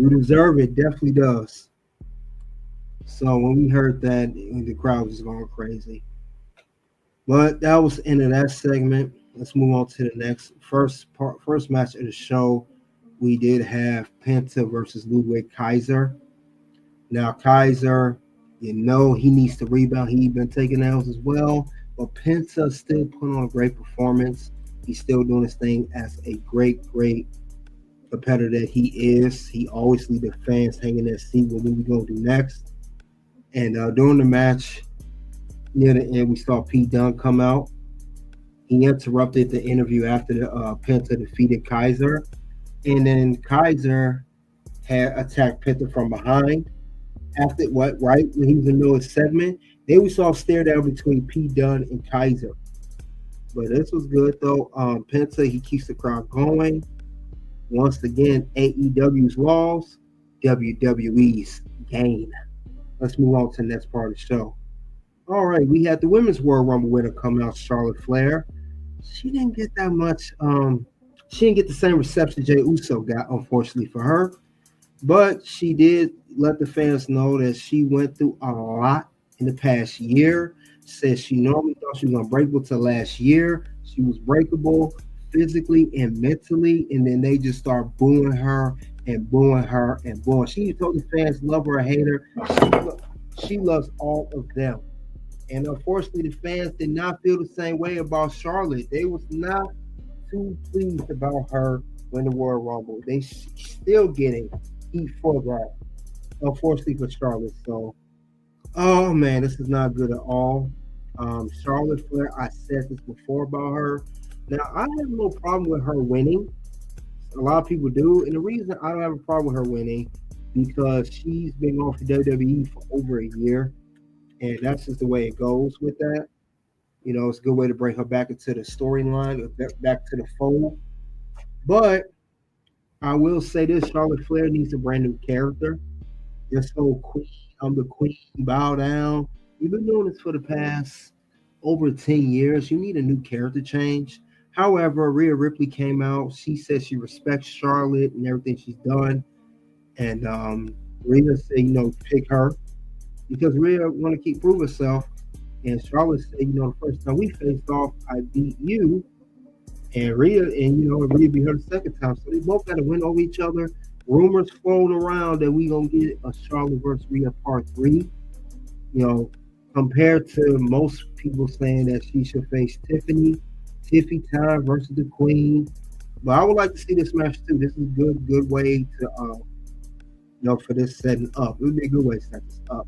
You deserve it. Definitely does. So when we heard that, the crowd was going crazy. But that was the end of that segment. Let's move on to the next first match of the show. We did have Penta versus Ludwig Kaiser. Now Kaiser, he needs to rebound. He's been taking L's as well, but Penta still put on a great performance. He's still doing his thing as a great competitor that he is. He always leaves the fans hanging their seat what we gonna do next. And during the match, near the end, we saw Pete Dunne come out. He interrupted the interview after the Penta defeated Kaiser, and then Kaiser had attacked Penta from behind. After right when he was in the middle of the segment, then we saw a stare down between Pete Dunne and Kaiser. But this was good though. Penta, he keeps the crowd going. Once again, AEW's loss, WWE's gain. Let's move on to the next part of the show. All right, we had the Women's Royal Rumble winner come out, Charlotte Flair. She didn't get that much. She didn't get the same reception Jey Uso got, unfortunately for her. But she did let the fans know that she went through a lot in the past year. Said she normally thought she was unbreakable till last year. She was breakable physically and mentally, and then they just start booing her and booing her and booing. She told the fans, love her or hate her, she loves all of them. And unfortunately, the fans did not feel the same way about Charlotte. They was not too pleased about her winning the Royal Rumble. They still getting heat for that, unfortunately for Charlotte. So, oh man, this is not good at all. Charlotte Flair, I said this before about her. Now, I have no problem with her winning. A lot of people do. And the reason I don't have a problem with her winning, because she's been on for WWE for over a year. And that's just the way it goes with that. It's a good way to bring her back into the storyline, back to the fold. But I will say this, Charlotte Flair needs a brand new character. This whole queen, I'm the queen, bow down. You've been doing this for the past over 10 years. You need a new character change. However, Rhea Ripley came out. She said she respects Charlotte and everything she's done. And Rhea said, pick her. Because Rhea want to keep proving herself. And Charlotte said, the first time we faced off, I beat you. And Rhea beat her the second time. So they both got to win over each other. Rumors floating around that we going to get a Charlotte versus Rhea part 3. Compared to most people saying that she should face Tiffy time versus the Queen. But I would like to see this match too. This is a good way to, for this setting up. It would be a good way to set this up.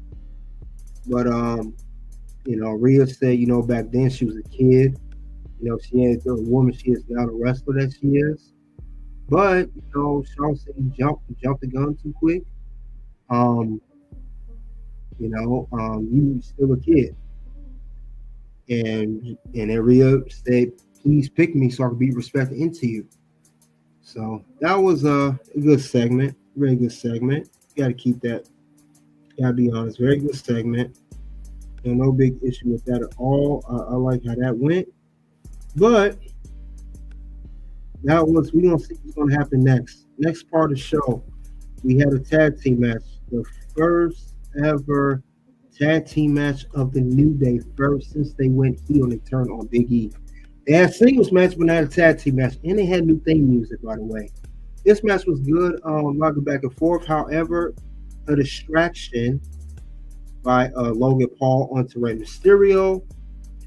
But, Rhea said, back then she was a kid. She ain't the woman she is now, the wrestler that she is. But, Charlotte said you jumped the gun too quick. You still a kid. And then Rhea said, please pick me so I can be respected into you. So that was a good segment. Very good segment. You got to keep that. Gotta be honest. Very good segment. No big issue with that at all. I like how that went. But we're going to see what's going to happen next. Next part of the show, we had a tag team match. The first ever tag team match of the New Day, first since they went heel and they turned on Big E. They had a singles match, but not a tag team match, and they had new theme music, by the way. This match was good, rocking back and forth. However, a distraction by Logan Paul onto Rey Mysterio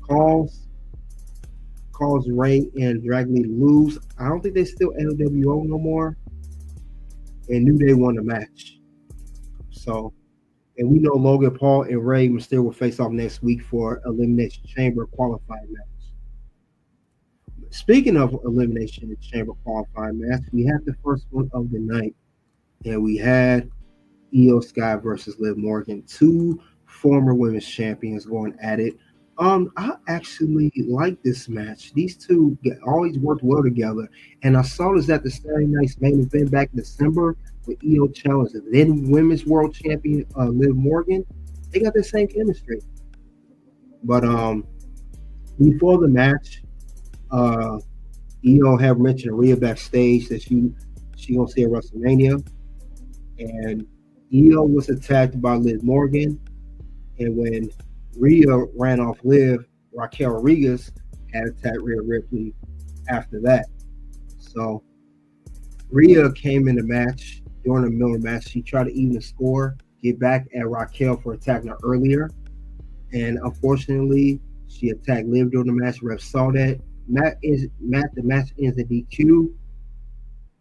caused Rey and Dragon Lee to lose. I don't think they still NWO no more, and New Day won the match. So. And we know Logan Paul and Rey Mysterio will face off next week for Elimination Chamber qualifying match. Speaking of Elimination Chamber qualifying match, we had the first one of the night. And we had Io Sky versus Liv Morgan, 2 former women's champions going at it. I actually like this match. These two always worked well together. And I saw this at the Saturday night's main event back in December with Io challenged the then women's world champion Liv Morgan. They got the same chemistry. But before the match, Io had mentioned Rhea backstage that she gonna see at WrestleMania. and Io was attacked by Liv Morgan, and when Rhea ran off Liv, Raquel Rodriguez had attacked Rhea Ripley after that. So Rhea came in the match during the Miller match. She tried to even the score, get back at Raquel for attacking her earlier, and unfortunately, she attacked Liv during the match. Ref saw that. The match ends in DQ.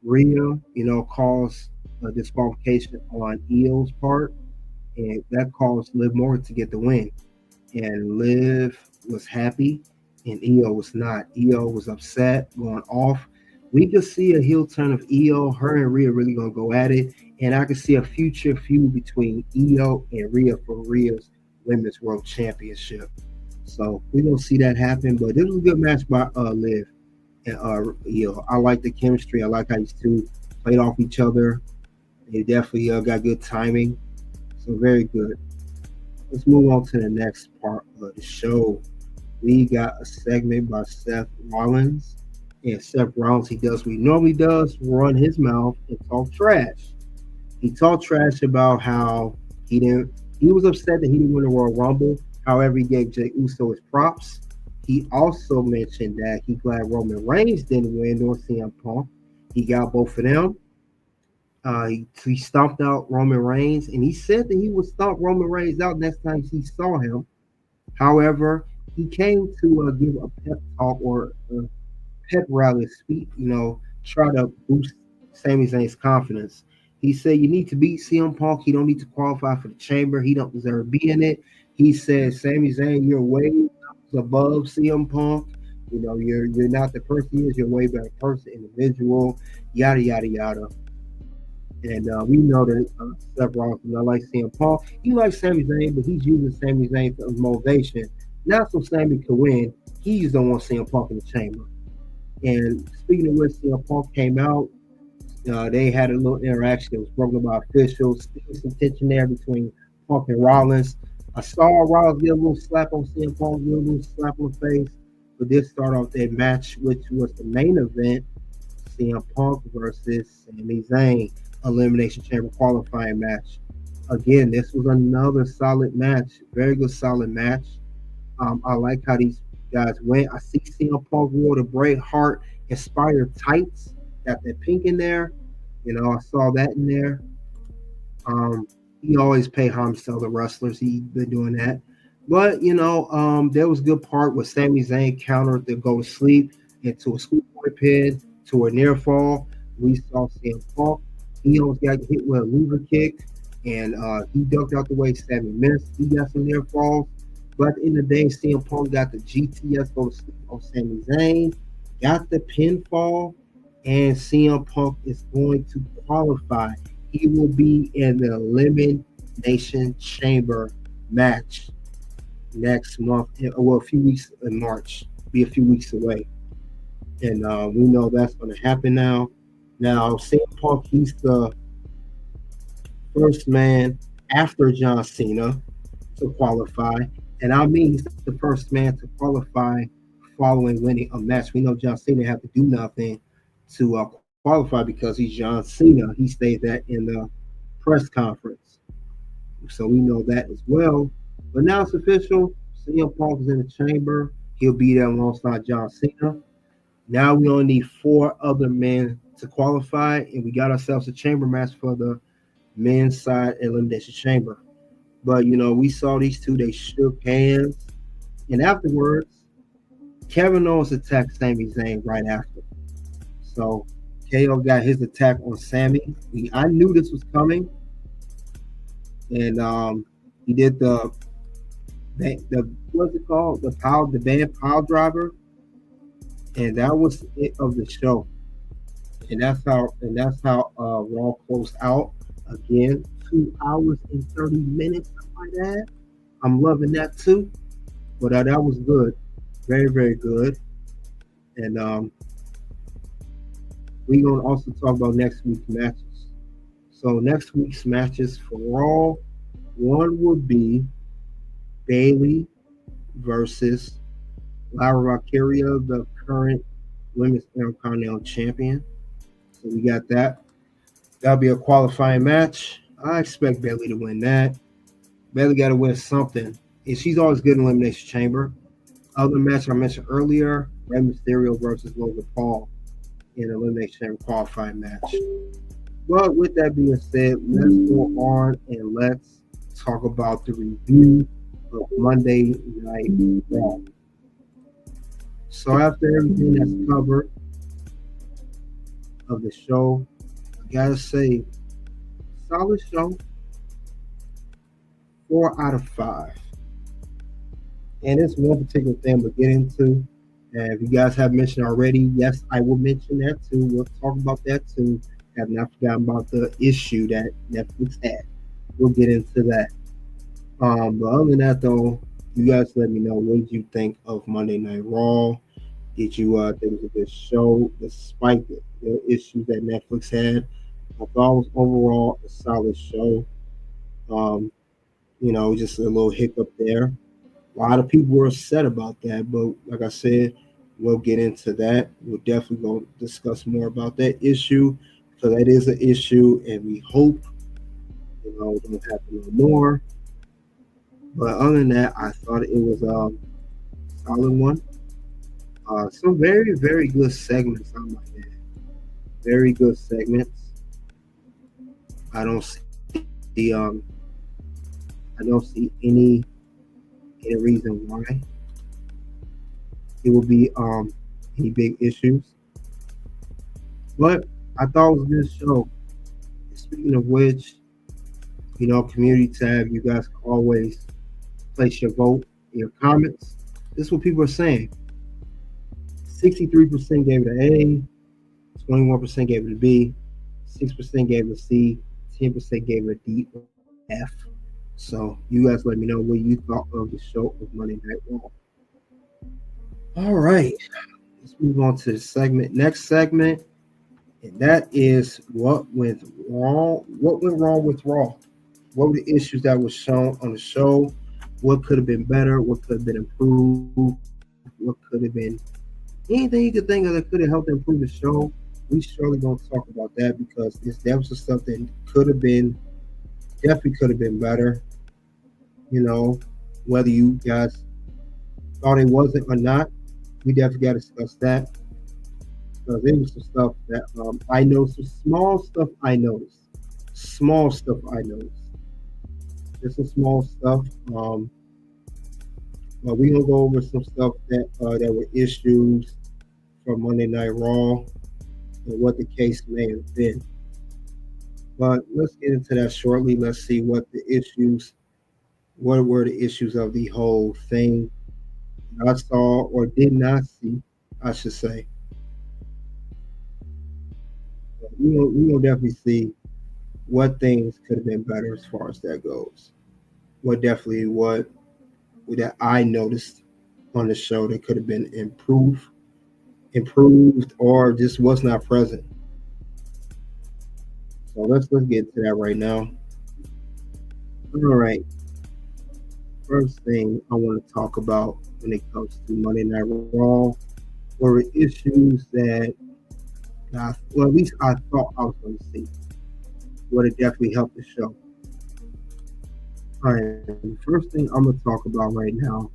Rhea, caused a disqualification on Io's part, and that caused Liv Morgan to get the win. And Liv was happy, and Io was not. Io was upset, going off. We could see a heel turn of Io. Her and Rhea really gonna go at it, and I could see a future feud between Io and Rhea for Rhea's Women's World Championship. So we're gonna see that happen. But this was a good match by Liv and Io. I like the chemistry. I like how these two played off each other. They definitely got good timing. So very good. Let's move on to the next part of the show. We got a segment by Seth Rollins. And Seth Rollins, he does what he normally does, run his mouth and talk trash. He talked trash about how he was upset that he didn't win the Royal Rumble. However, he gave Jey Uso his props. He also mentioned that he's glad Roman Reigns didn't win nor CM Punk. He got both of them. He stomped out Roman Reigns, and he said that he would stomp Roman Reigns out next time he saw him. However, he came to give a pep talk or a pep rally speech, try to boost Sami Zayn's confidence. He said, "You need to beat CM Punk. He don't need to qualify for the Chamber. He don't deserve to be in it." He said, "Sami Zayn, you're way above CM Punk. You're not the person he is. You're a way better person, individual. Yada yada yada." And we know that Seth Rollins does not like CM Punk. He likes Sami Zayn, but he's using Sami Zayn as motivation, not so Sami can win. He just don't want CM Punk in the Chamber. And speaking of which, CM Punk came out. They had a little interaction. It was broken by officials. There was some tension there between Punk and Rollins. I saw Rollins get a little slap on CM Punk, get a little slap on the face. But this started off that match, which was the main event, CM Punk versus Sami Zayn, Elimination Chamber qualifying match. Again, this was another solid match. Very good, solid match. I like how these guys went. I see CM Punk wore the Bret Hart inspired tights. Got that pink in there. I saw that in there. He always pay homage to other wrestlers. He's been doing that. But, there was a good part where Sami Zayn countered the go to sleep into a schoolboy pin to a near fall. We saw CM Punk. He almost got hit with a lever kick, and he ducked out the way. Sami missed. He got some near falls. But at the end of the day, CM Punk got the GTS go to sleep on Sami Zayn, got the pinfall, and CM Punk is going to qualify. He will be in the Elimination Chamber match next month, a few weeks in March. Be a few weeks away. And we know that's going to happen now. Now, CM Punk, he's the first man after John Cena to qualify. And I mean, he's the first man to qualify following winning a match. We know John Cena had to do nothing to qualify because he's John Cena. He stated that in the press conference. So we know that as well. But now it's official. CM Punk is in the chamber. He'll be there alongside John Cena. Now we only need 4 other men to qualify, and we got ourselves a chamber match for the men's side Elimination Chamber. But, we saw these two. They shook hands. And afterwards, Kevin Owens attacked Sami Zayn right after. So KO got his attack on Sami. I knew this was coming. And he did the what's it called? The band pile driver. And that was it of the show. And that's how Raw closed out. Again, 2 hours and 30 minutes, something like that. I'm loving that too. But that was good. Very, very good. And we're going to also talk about next week's matches. So next week's matches for Raw, one would be Bayley versus Lyra Valkyria, the current Women's Intercontinental Champion. So we got that. That'll be a qualifying match. I expect Bailey to win that. Bailey got to win something. And she's always good in Elimination Chamber. Other match I mentioned earlier, Rey Mysterio versus Logan Paul in Elimination Chamber qualifying match. But with that being said, let's go on and let's talk about the review of Monday Night Raw. So after everything that's covered of the show, I gotta say, solid show. 4 out of 5. And it's one particular thing we'll get into. And if you guys have mentioned already, yes, I will mention that too. We'll talk about that too. Have not forgotten about the issue that Netflix had. We'll get into that. But other than that, though, you guys let me know, what did you think of Monday Night Raw? Did you think it was a good show despite the issues that Netflix had? I thought it was overall a solid show. Um, just a little hiccup there. A lot of people were upset about that, but like I said, we'll get into that. We'll definitely go discuss more about that issue because that is an issue, and we hope it don't happen no more. But other than that, I thought it was a solid one. Some very, very good segments on my end. Very good segments. I don't see I don't see any reason why it will be any big issues. But I thought it was a good show. Speaking of which, community tab, you guys can always place your vote in your comments. This is what people are saying. 63% gave it an A, 21% gave it a B, 6% gave it a C, 10% gave it a D or F. So you guys let me know what you thought of the show of Monday Night Raw. All right, let's move on to the next segment, and that is what went wrong. What went wrong with Raw? What were the issues that were shown on the show? What could have been better? What could have been improved? What could have been anything you could think of that could have helped improve the show? We surely don't talk about that because there was stuff that definitely could have been better. Whether you guys thought it wasn't or not, we definitely got to discuss that. Because there was some stuff that I noticed, some small stuff I noticed. Small stuff I noticed. Just some small stuff. But we're going to go over some stuff that were issues from Monday Night Raw and what the case may have been. But let's get into that shortly. Let's see what were the issues of the whole thing I saw or did not see, I should say. We will definitely see what things could have been better as far as that goes. What that I noticed on the show that could have been improved, or just was not present. So let's get to that right now. All right. First thing I want to talk about when it comes to Monday Night Raw were issues that, at least I thought I was going to see. Would have definitely helped the show. All right, the first thing I'm going to talk about right now,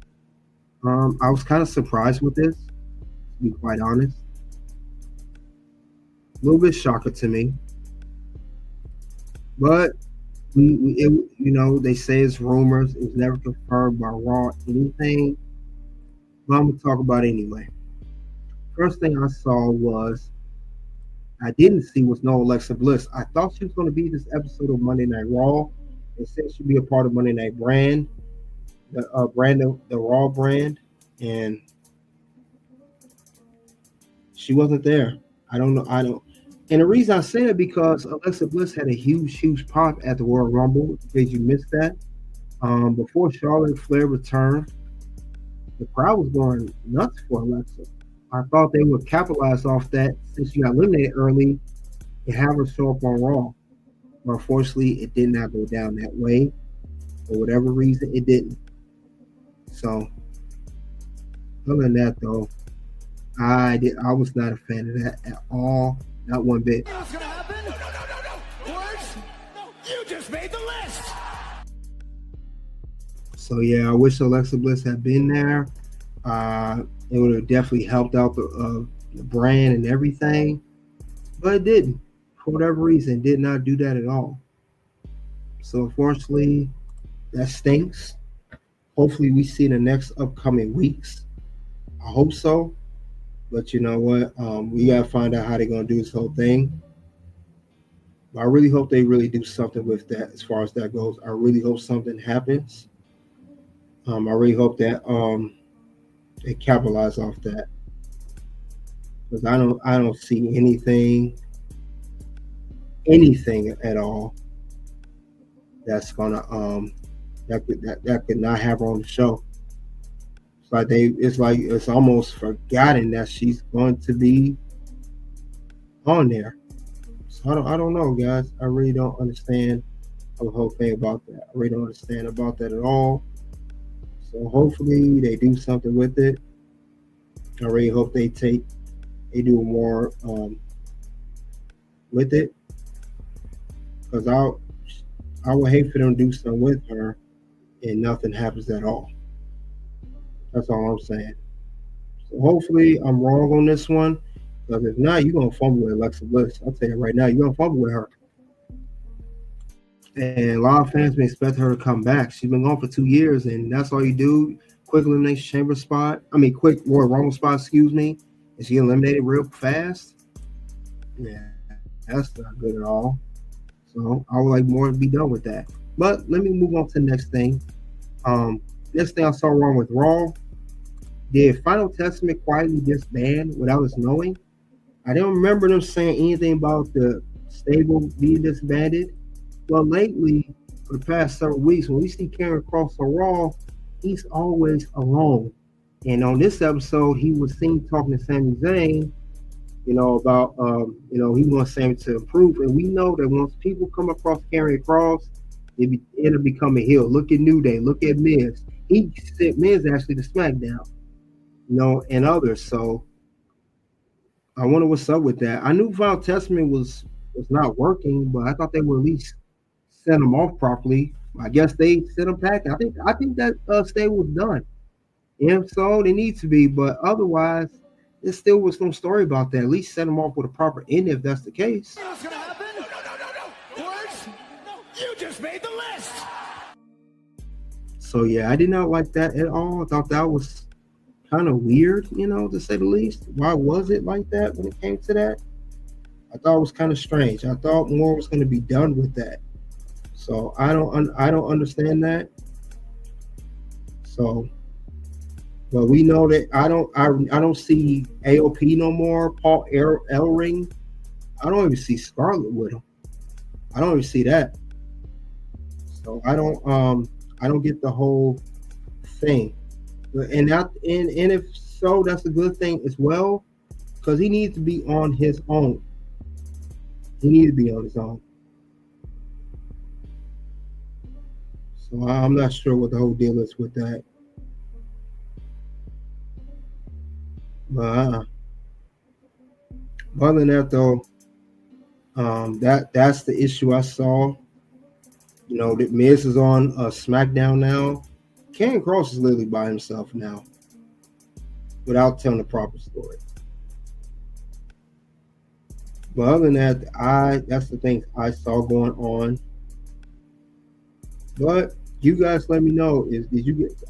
I was kind of surprised with this, to be quite honest. A little bit shocker to me. But they say it's rumors. It was never confirmed by Raw anything. But I'm gonna talk about it anyway. First thing I saw I didn't see was no Alexa Bliss. I thought she was going to be this episode of Monday Night Raw. They said she'd be a part of Monday Night brand, the Raw brand, and she wasn't there. I don't know. And the reason I say it because Alexa Bliss had a huge pop at the Royal Rumble. In case you missed that, before Charlotte Flair returned, the crowd was going nuts for Alexa. I thought they would capitalize off that since she got eliminated early and have her show up on Raw. But unfortunately, it did not go down that way. For whatever reason, it didn't. So, other than that, though, I was not a fan of that at all. Not one bit. What's gonna happen? No. So yeah, I wish Alexa Bliss had been there. It would have definitely helped out the brand and everything, but it didn't. For whatever reason, did not do that at all. So unfortunately, that stinks. Hopefully, we see the next upcoming weeks. I hope so. But you know what? We gotta find out how they're gonna do this whole thing. But I really hope they really do something with that as far as that goes. I really hope something happens. I really hope that they capitalize off that because I don't see anything at all that's gonna that could not have her on the show. It's almost forgotten that she's going to be on there. So I don't know, guys. I really don't understand the whole thing about that. I really don't understand about that at all. So hopefully they do something with it. I really hope they do more with it because I would hate for them to do something with her and nothing happens at all. That's all I'm saying. So hopefully I'm wrong on this one. Because if not, you're gonna fumble with Alexa Bliss. I'll tell you right now, you're gonna fumble with her. And a lot of fans may expect her to come back. She's been gone for 2 years, and that's all you do. Quick elimination chamber spot. I mean, quick Royal Rumble spot. Excuse me. And she eliminated real fast. Yeah, that's not good at all. So I would like more to be done with that. But let me move on to the next thing. Next thing I saw wrong with Raw. Did Final Testament quietly disband without us knowing? I don't remember them saying anything about the stable being disbanded. Well, lately, for the past several weeks, when we see Karen Cross on Raw, he's always alone. And on this episode, he was seen talking to Sami Zayn, about, he wants Sami to improve. And we know that once people come across Karen Cross, it'll become a heel. Look at New Day. Look at Miz. He sent Miz actually to SmackDown, and others. So I wonder what's up with that. I knew Final Testament was not working, but I thought they would at least send them off properly. I guess they sent them packing. I think that stay was done. And so they need to be, but otherwise, there still was no story about that. At least send them off with a proper end if that's the case. What's gonna happen? No. Words? No. You just made the list. So yeah, I did not like that at all. I thought that was kind of weird, to say the least. Why was it like that when it came to that? I thought it was kind of strange. I thought more was going to be done with that. So I don't understand that. So, but we know that I don't see AOP no more. Paul Ellering. I don't even see Scarlett with him. I don't even see that. So I don't get the whole thing. And if so, that's a good thing as well, because he needs to be on his own. He needs to be on his own. So I'm not sure what the whole deal is with that. But other than that, though, that's the issue I saw. That Miz is on SmackDown now. Ken Cross is literally by himself now, without telling the proper story. But other than that, that's the things I saw going on. But you guys let me know,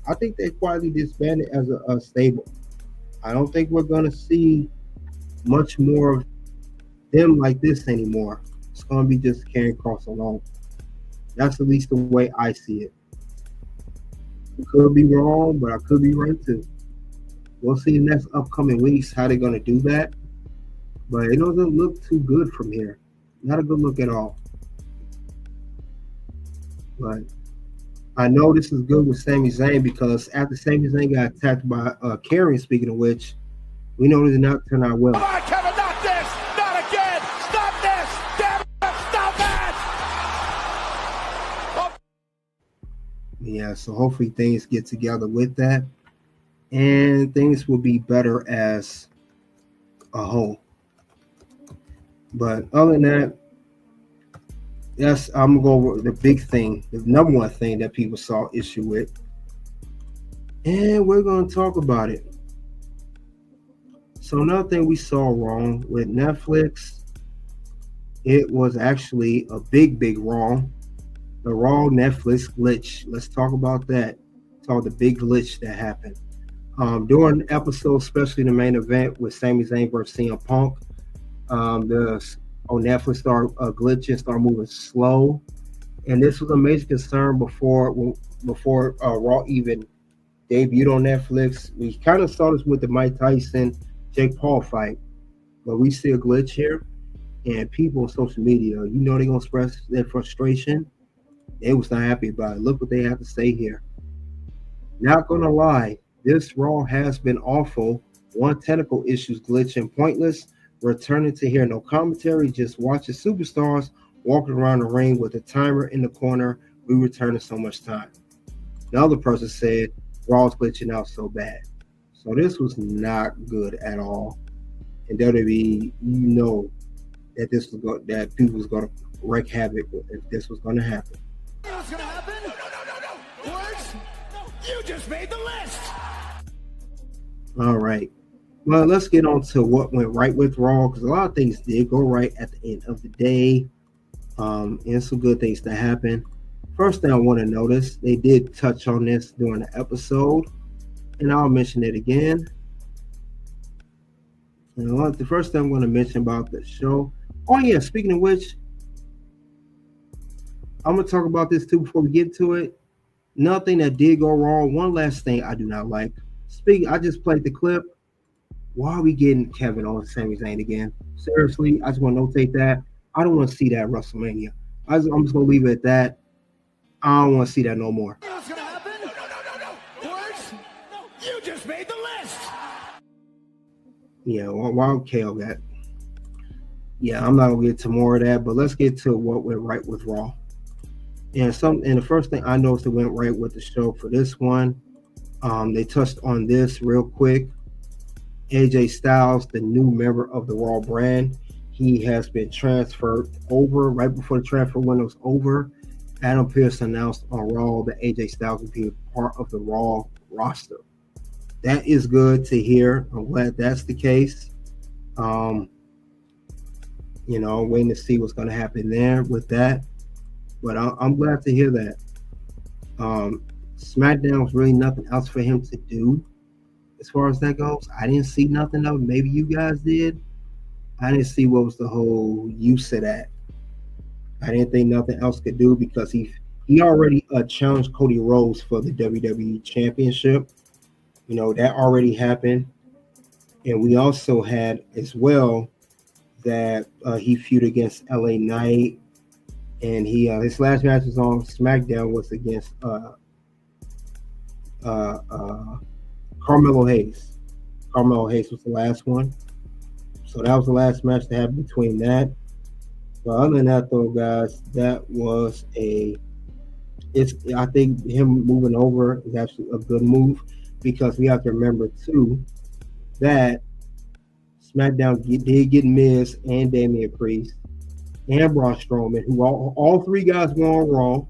I think they quietly disbanded as a stable. I don't think we're gonna see much more of them like this anymore. It's gonna be just Karen Cross alone. That's at least the way I see it. I could be wrong, but I could be right too. We'll see in the next upcoming weeks how they're gonna do that. But it doesn't look too good from here. Not a good look at all. But I know this is good with Sami Zayn because after Sami Zayn got attacked by Karen, speaking of which, we know it did not turn out well. Come on, Kevin, not this! Not again! Stop this! Damn it! Stop that! Oh. Yeah, so hopefully things get together with that. And things will be better as a whole. But other than that, yes, I'm going to go over the big thing, the number one thing that people saw issue with. and we're going to talk about it. So another thing we saw wrong with Netflix, it was actually a big wrong. The Raw Netflix glitch. Let's talk about that. Talk the big glitch that happened. During the episode, especially the main event with Sami Zayn versus CM Punk, the on Netflix started glitching, started moving slow, and this was a major concern before Raw even debuted on Netflix. We kind of saw this with the Mike Tyson Jake Paul fight, but we see a glitch here, and people on social media, they're gonna express their frustration. They was not happy about it. Look what they have to say here. Not gonna lie, this Raw has been awful. One, technical issues glitching pointless. Returning to hear no commentary, just watching superstars walking around the ring with a timer in the corner. We returning so much time. The other person said Raw's glitching out so bad. So this was not good at all. And WWE, that that people was gonna wreak havoc if this was gonna happen. What's gonna happen? No. Words? You just made the list. All right. Well, let's get on to what went right with Raw, because a lot of things did go right at the end of the day. And some good things that happened. First thing I want to notice, they did touch on this during the episode, and I'll mention it again. The first thing I'm going to mention about the show. Oh yeah, speaking of which, I'm going to talk about this too before we get to it. Nothing that did go wrong. One last thing I do not like. I just played the clip. Why are we getting Kevin on Sami Zayn again? Seriously, I just want to notate that. I don't want to see that at WrestleMania. I'm just going to leave it at that. I don't want to see that no more. What's gonna happen? No. Words? You just made the list. Yeah, why KO that? Yeah, I'm not going to get to more of that, but let's get to what went right with Raw. And the first thing I noticed that went right with the show for this one, they touched on this real quick. AJ Styles, the new member of the Raw brand, he has been transferred over. Right before the transfer window was over, Adam Pearce announced on Raw that AJ Styles will be a part of the Raw roster. That is good to hear. I'm glad that's the case. I'm waiting to see what's going to happen there with that. But I'm glad to hear that. SmackDown was really nothing else for him to do. As far as that goes, I didn't see nothing of it. Maybe you guys did. I didn't see what was the whole use of that. I didn't think nothing else could do because he already challenged Cody Rhodes for the WWE Championship. That already happened. And we also had as well that he feuded against LA Knight. And his last match was on SmackDown was against Carmelo Hayes. Carmelo Hayes was the last one. So that was the last match that happened between that. But other than that, though, guys, that was I think him moving over is actually a good move because we have to remember, too, that SmackDown did get Miz and Damian Priest and Braun Strowman, who all three guys were on Raw.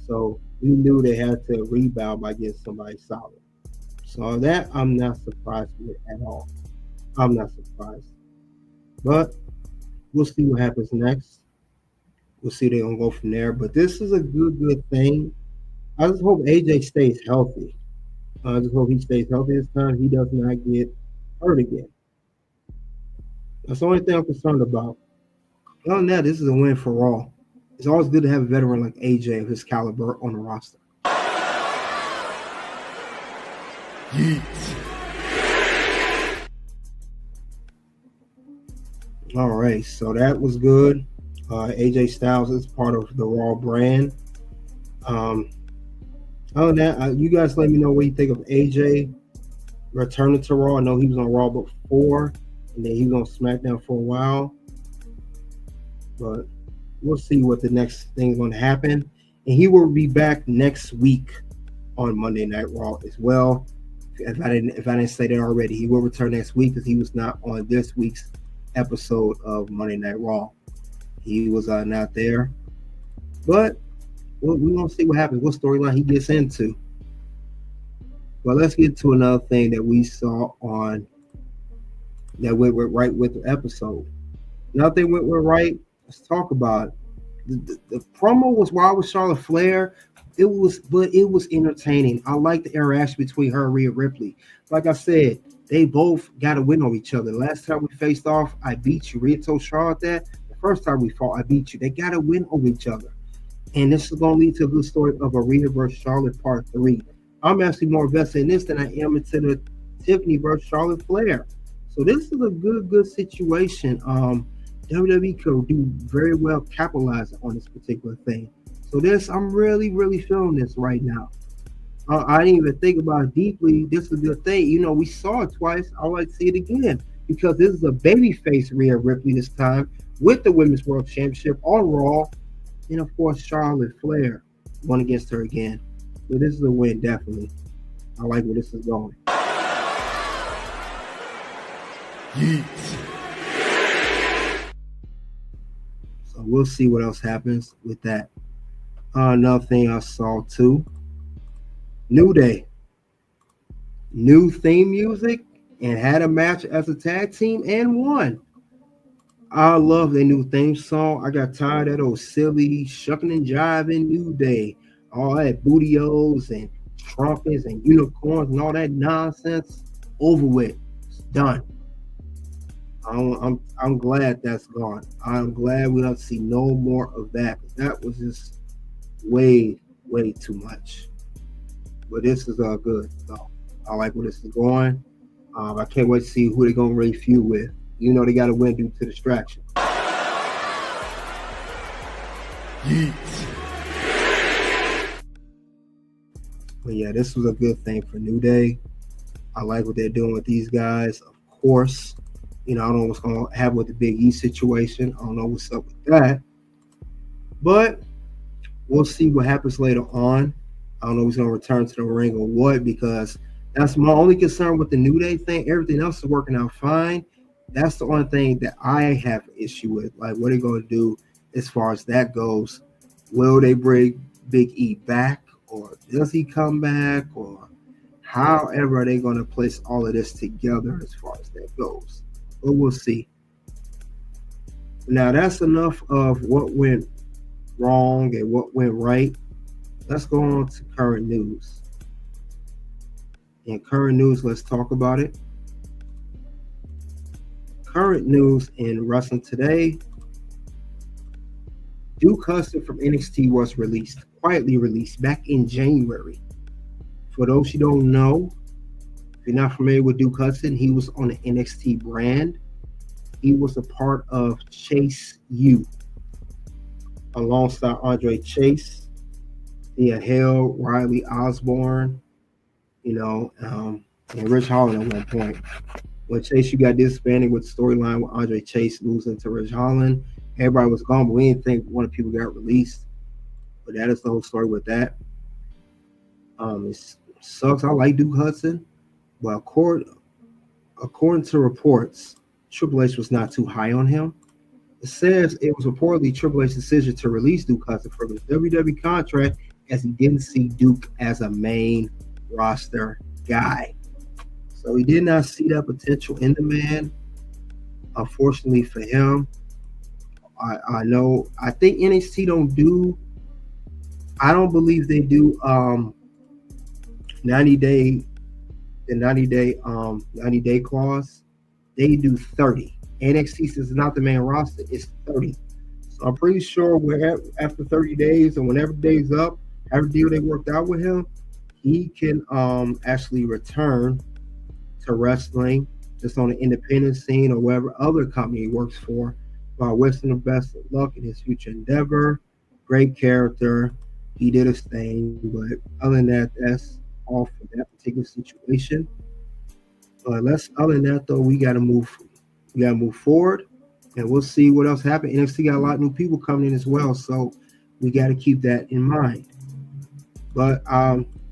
So we knew they had to rebound by getting somebody solid. So that I'm not surprised with at all. I'm not surprised. But we'll see what happens next. We'll see they're going to go from there. But this is a good thing. I just hope AJ stays healthy. I just hope he stays healthy this time. He does not get hurt again. That's the only thing I'm concerned about. Other than that, this is a win for Raw. It's always good to have a veteran like AJ of his caliber on the roster. Yeet. All right, so that was good. AJ Styles is part of the Raw brand. Other than that, you guys let me know what you think of AJ returning to Raw. I know he was on Raw before, and then he was on SmackDown for a while. But we'll see what the next thing is going to happen. And he will be back next week on Monday Night Raw as well. If I didn't say that already, he will return next week because he was not on this week's episode of Monday Night Raw. He was not there. But we're going to see what happens, what storyline he gets into. But let's get to another thing that we saw on that went right with the episode. Nothing went right. Let's talk about it. The promo was wild with Charlotte Flair. But it was entertaining. I like the interaction between her and Rhea Ripley. Like I said, they both got to win over each other. Last time we faced off, I beat you. Rhea told Charlotte that. The first time we fought, I beat you. They got to win over each other. And this is going to lead to a good story of Rhea versus Charlotte Part 3. I'm actually more invested in this than I am into the Tiffany versus Charlotte Flair. So this is a good situation. WWE could do very well capitalizing on this particular thing. So I'm really feeling this right now. I didn't even think about it deeply. This is a good thing. We saw it twice. I like to see it again because this is a babyface Rhea Ripley this time with the Women's World Championship on Raw. And of course, Charlotte Flair won against her again. So this is a win, definitely. I like where this is going. Yeet. So we'll see what else happens with that. Another thing I saw too. New Day. New theme music and had a match as a tag team and won. I love their new theme song. I got tired of those silly shucking and jiving New Day. All that bootios and trumpets and unicorns and all that nonsense. Over with. It's done. I'm glad that's gone. I'm glad we don't see no more of that. That was just way too much. But this is good. So I like where this is going. I can't wait to see who they're gonna really feud with. They got to win due to distraction. Yeet. But yeah, this was a good thing for New Day. I like what they're doing with these guys. Of course, I don't know what's going to happen with the Big E situation. I don't know what's up with that. But we'll see what happens later on. I don't know if he's going to return to the ring or what, because that's my only concern with the New Day thing. Everything else is working out fine. That's the only thing that I have an issue with. Like, what are they going to do as far as that goes? Will they bring Big E back, or does he come back, or however are they going to place all of this together as far as that goes? But we'll see. Now, that's enough of what went wrong and what went right. Let's go on to current news. In current news, let's talk about it. Current news in wrestling today. Duke Hudson from NXT was quietly released back in January. For those you don't know, if you're not familiar with Duke Hudson, he was on the NXT brand. He was a part of Chase U alongside Andre Chase, Hale, Riley Osborne, and Rich Holland at one point. When Chase U got disbanded with the storyline with Andre Chase losing to Rich Holland, everybody was gone, but we didn't think one of the people got released. But that is the whole story with that. It sucks. I like Duke Hudson, but according to reports, Triple H was not too high on him. It says it was reportedly Triple H's decision to release Duke Hudson from his WWE contract as he didn't see Duke as a main roster guy. So he did not see that potential in the man. Unfortunately for him, I think NXT I don't believe they do 90 day clause. They do 30. NXT, since it's not the main roster, it's 30. So I'm pretty sure after 30 days and whenever the day's up, every deal they worked out with him, he can actually return to wrestling just on the independent scene or whatever other company he works for. While wishing the best of luck in his future endeavor. Great character. He did his thing, but other than that, that's all for that particular situation. But other than that, though, we gotta move forward, and we'll see what else happens. NXT got a lot of new people coming in as well, so we got to keep that in mind. But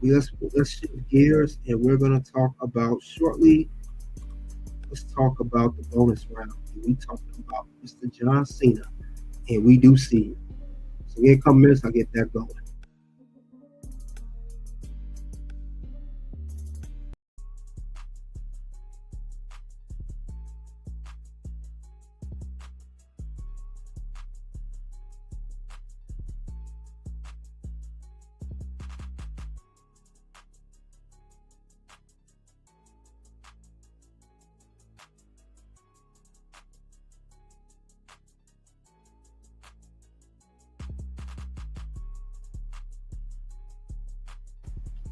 let's shift gears, and we're gonna talk about shortly. Let's talk about the bonus round. We talking about Mr. John Cena, and we do see you. So in a couple minutes, I'll get that going.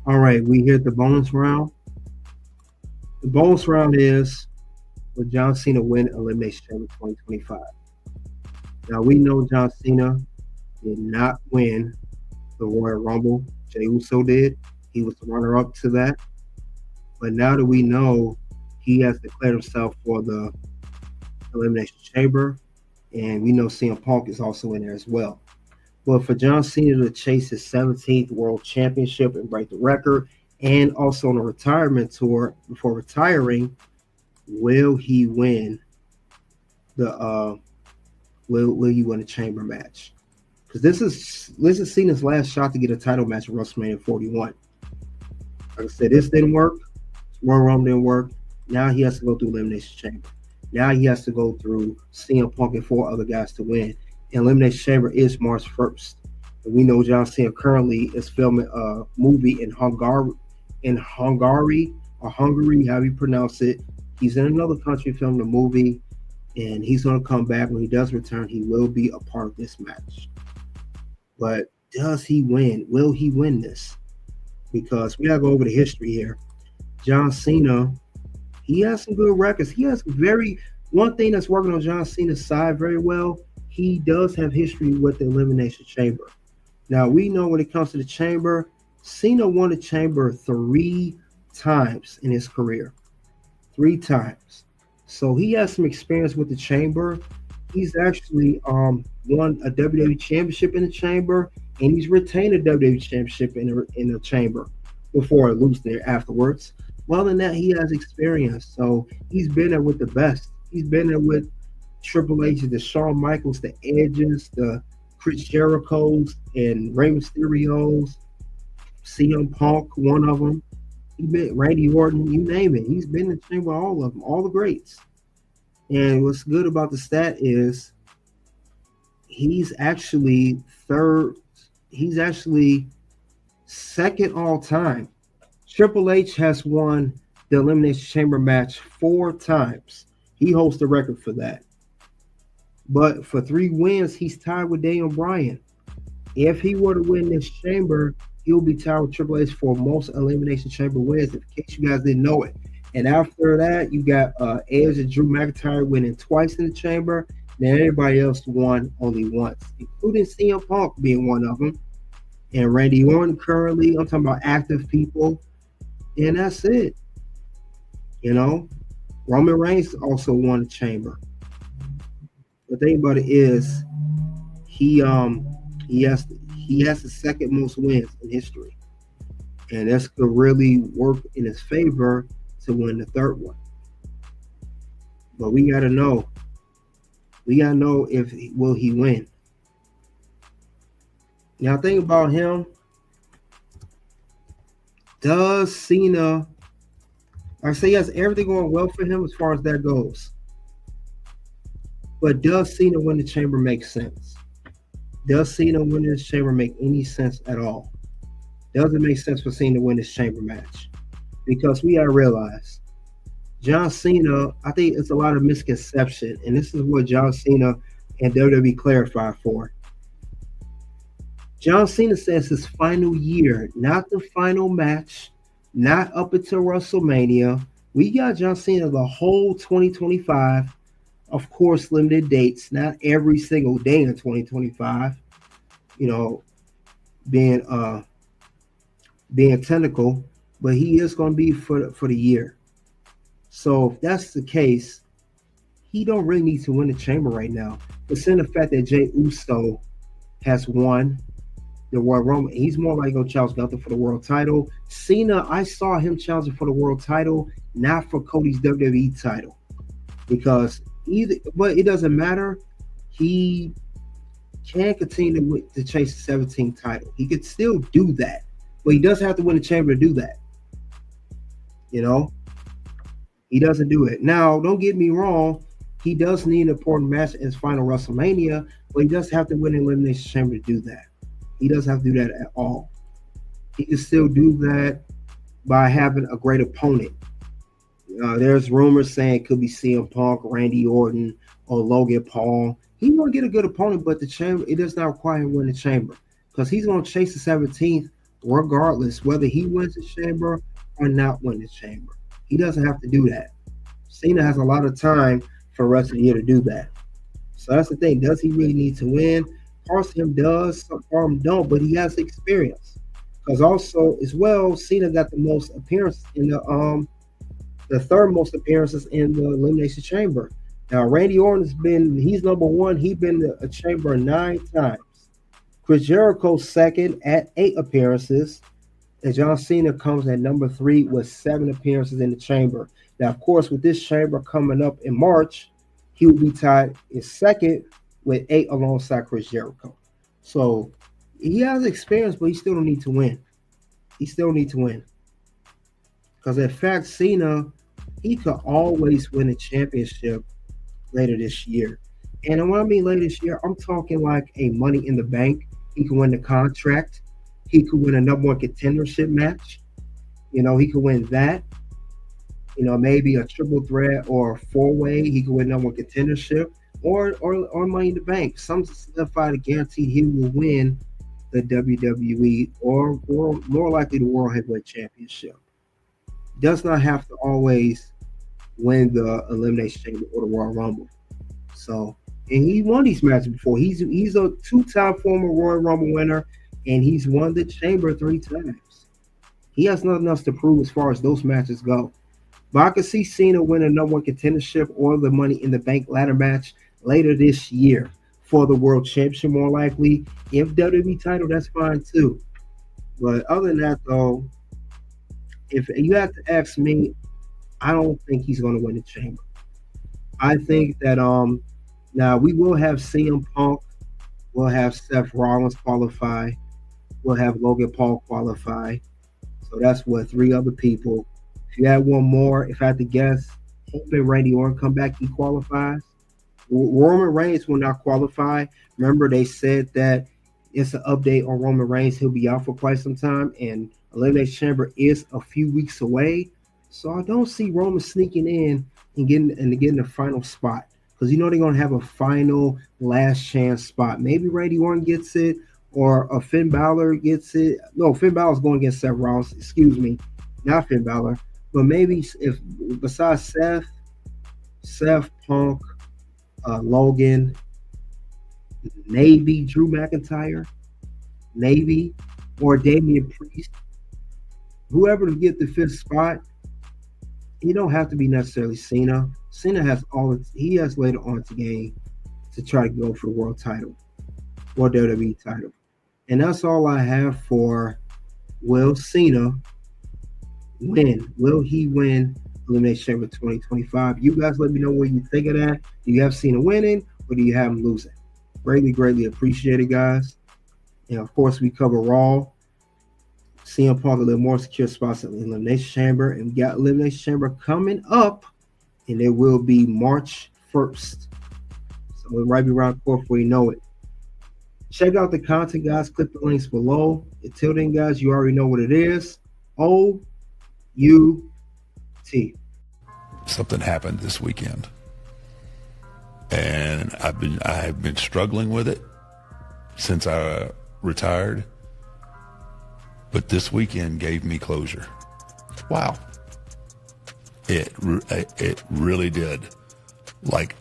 All right, we hit the bonus round. The bonus round is will John Cena win Elimination Chamber 2025? Now we know John Cena did not win the Royal Rumble. Jey Uso did. He was the runner-up to that. But now that we know he has declared himself for the Elimination Chamber, and we know CM Punk is also in there as well. But for John Cena to chase his 17th World Championship and break the record, and also on a retirement tour before retiring, will he win the will he win a chamber match? Because this is Cena's last shot to get a title match at WrestleMania 41. Like I said, this didn't work. Royal Rumble didn't work. Now he has to go through Elimination Chamber. Now he has to go through CM Punk and 4 other guys to win. And Elimination Chamber is March 1st. And we know John Cena currently is filming a movie in Hungary, or Hungary, how you pronounce it. He's in another country filming a movie, and he's going to come back. When he does return, he will be a part of this match. But does he win? Will he win this? Because we got to go over the history here. John Cena, he has some good records. He has one thing that's working on John Cena's side very well. He does have history with the Elimination Chamber. Now, we know when it comes to the Chamber, Cena won the Chamber 3 times in his career. 3 times. So he has some experience with the Chamber. He's actually won a WWE Championship in the Chamber, and he's retained a WWE Championship in the Chamber before losing it afterwards. Well, than that, he has experience. So he's been there with the best. He's been there with Triple H, the Shawn Michaels, the Edges, the Chris Jerichos, and Rey Mysterios, CM Punk, one of them. He been Randy Orton, you name it. He's been in the chamber with all of them, all the greats. And what's good about the stat is he's actually second all time. Triple H has won the Elimination Chamber match 4 times. He holds the record for that. But for 3 wins, he's tied with Daniel Bryan. If he were to win this chamber, he'll be tied with Triple H for most Elimination Chamber wins, in case you guys didn't know it. And after that, you got Edge and Drew McIntyre winning twice in the chamber. Then everybody else won only once, including CM Punk being one of them. And Randy Orton currently, I'm talking about active people. And that's it. You know, Roman Reigns also won the chamber. The thing about it is, he has the second most wins in history, and that's could really work in his favor to win the 3rd one. But we gotta know if will he win. Now, think about him. Does Cena? I say he has everything going well for him as far as that goes. But does Cena win the chamber make sense? Does Cena win this chamber make any sense at all? Does it make sense for Cena to win this chamber match? Because we gotta realize, John Cena, I think it's a lot of misconception, and this is what John Cena and WWE clarified for. John Cena says his final year, not the final match, not up until WrestleMania. We got John Cena the whole 2025. Of course, limited dates, not every single day in 2025. You know, being technical, but he is going to be for the year. So if that's the case, he don't really need to win the chamber right now. But seeing the fact that Jey Uso has won the Royal Rumble, he's more likely going to challenge Gunther for the world title. Cena, I saw him challenging for the world title, not for Cody's WWE title, because but it doesn't matter. He can continue to chase the 17th title. He could still do that, but he does have to win the chamber to do that. You know, he doesn't do it. Now, don't get me wrong. He does need an important match in his final WrestleMania, but he does have to win the Elimination Chamber to do that. He doesn't have to do that at all. He can still do that by having a great opponent. There's rumors saying it could be CM Punk, Randy Orton, or Logan Paul. He's going to get a good opponent, but the chamber, it does not require him to win the chamber, because he's going to chase the 17th regardless whether he wins the chamber or not win the chamber. He doesn't have to do that. Cena has a lot of time for the rest of the year to do that. So that's the thing. Does he really need to win? Parts of him does, some part of him don't, but he has experience. Because also, as well, Cena got the most appearances in the third most appearances in the Elimination Chamber. Now, Randy Orton he's number one. He's been to a chamber 9 times. Chris Jericho's second at 8 appearances. And John Cena comes at number 3 with 7 appearances in the chamber. Now, of course, with this chamber coming up in March, he will be tied in second with 8 alongside Chris Jericho. So he has experience, but he still don't need to win. He still need to win. Because in fact, Cena, he could always win a championship later this year. And when I mean later this year, I'm talking like a Money in the Bank. He could win the contract. He could win a number one contendership match. He could win that. Maybe a triple threat or a 4-way. He could win number one contendership or Money in the Bank. Some solidified guarantee he will win the WWE or more likely the World Heavyweight Championship. Does not have to always win the Elimination Chamber or the Royal Rumble. So, and he won these matches before. He's a 2-time former Royal Rumble winner, and he's won the Chamber 3 times. He has nothing else to prove as far as those matches go. But I could see Cena winning number one contendership or the Money in the Bank ladder match later this year for the World Championship, more likely. If WWE title, that's fine too. But other than that, though, if you have to ask me, I don't think he's going to win the Chamber. I think that now we will have CM Punk, we'll have Seth Rollins qualify, we'll have Logan Paul qualify. So that's 3 other people. If you add one more, if I had to guess, hoping Randy Orton come back, he qualifies. Roman Reigns will not qualify. Remember, they said that it's an update on Roman Reigns. He'll be out for quite some time, and Elimination Chamber is a few weeks away. So I don't see Roman sneaking in and getting the final spot, because they're going to have a final last chance spot. Maybe Randy Orton gets it, or a Finn Balor gets it. No, Finn Balor's going against Seth Rollins. Excuse me, not Finn Balor. But maybe if besides Seth, Punk, Logan, maybe Drew McIntyre, maybe, or Damian Priest, whoever to get the 5th spot. You don't have to be necessarily Cena. Cena has he has later on to gain to try to go for the world title or WWE title. And that's all I have for will Cena win? Will he win Elimination Chamber 2025? You guys let me know what you think of that. Do you have Cena winning or do you have him losing? Greatly appreciate it, guys. And of course, we cover Raw. CM Punk a little more secure spots in the Elimination Chamber. And we got Elimination Chamber coming up, and it will be March 1st. So we'll right around the corner before you know it. Check out the content, guys. Click the links below. Until then, guys, you already know what it is. OUT. Something happened this weekend, and I have been struggling with it since I retired. But this weekend gave me closure. Wow. It really did. Like,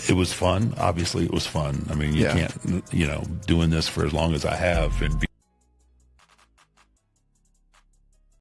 it was fun. Obviously, it was fun. I mean, you can't, doing this for as long as I have and